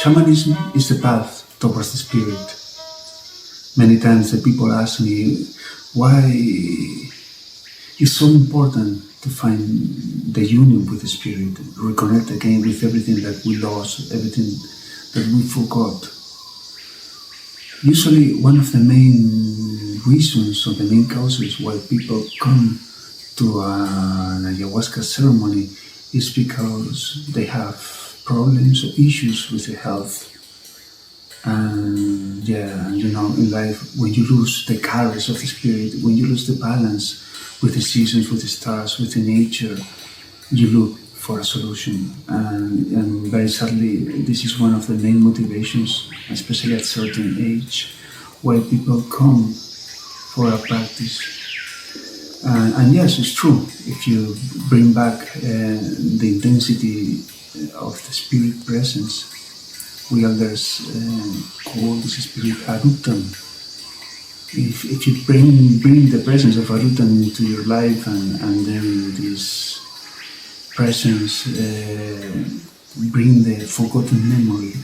Shamanism is the path towards the spirit. Many times the people ask me why it's so important to find the union with the spirit, reconnect again with everything that we lost, everything that we forgot. Usually one of the main reasons or the main causes why people come to an Ayahuasca ceremony is because they have problems or issues with their health. And in life, when you lose the courage of the spirit, when you lose the balance with the seasons, with the stars, with the nature, you look for a solution. And very sadly, this is one of the main motivations, especially at a certain age, why people come for a practice. And yes, it's true. If you bring back the intensity of the spirit presence, we elders call this spirit Arutan. If you bring the presence of Arutan into your life and then this presence bring the forgotten memory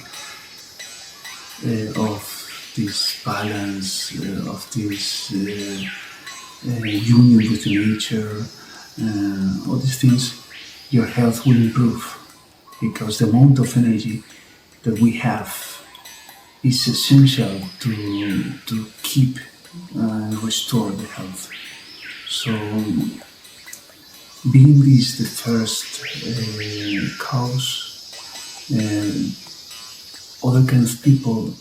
of this balance, of this union with the nature, all these things, your health will improve, because the amount of energy that we have is essential to keep and restore the health. So, being this the first cause, other kinds of people,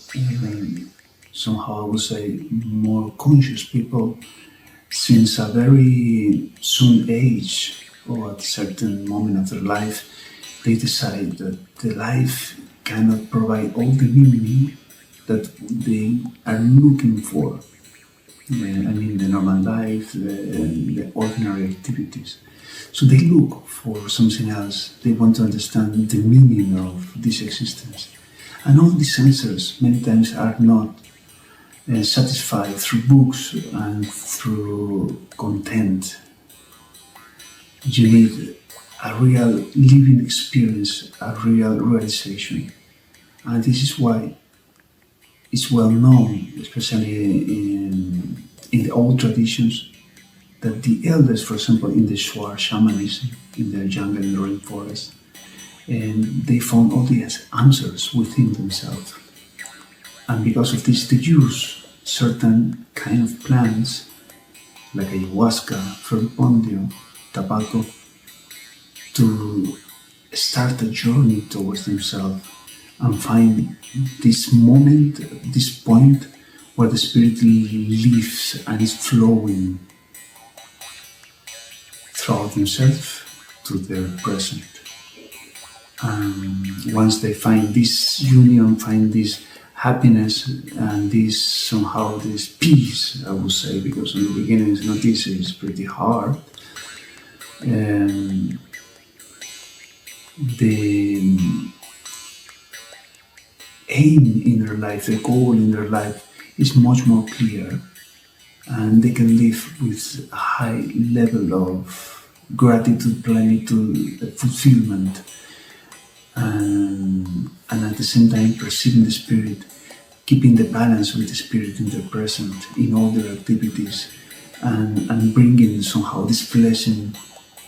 somehow I would say more conscious people, since a very soon age or at a certain moment of their life, they decide that the life cannot provide all the meaning that they are looking for. The normal life, the ordinary activities. So they look for something else. They want to understand the meaning of this existence. And all these answers many times are not satisfied through books and through content. You need a real living experience, a real realization. And this is why it's well known, especially in the old traditions, that the elders, for example, in the Shamanism, in the jungle, in the rainforest, and they found all these answers within themselves. And because of this, they use certain kind of plants, like Ayahuasca, Ferpondio, tobacco, to start a journey towards themselves and find this moment, this point where the spirit lives and is flowing throughout themselves to their present. And once they find this union, find this happiness and this somehow this peace, I would say, because in the beginning it's not easy, it's pretty hard. The aim in their life, the goal in their life is much more clear, and they can live with a high level of gratitude, plenitude, fulfillment, and at the same time perceiving the spirit, keeping the balance with the spirit in their present, in all their activities, and bringing somehow this blessing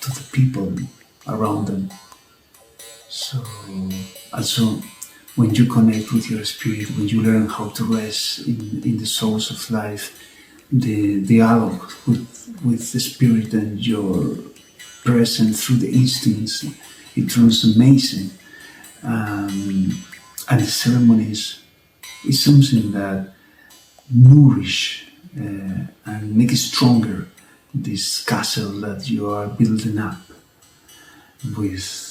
to the people around them. So, also, when you connect with your spirit, when you learn how to rest in the source of life, the dialogue with the spirit and your present through the instincts, it turns amazing. And the ceremonies is something that nourish and make it stronger, this castle that you are building up with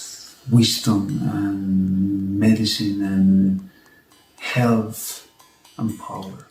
wisdom and medicine and health and power.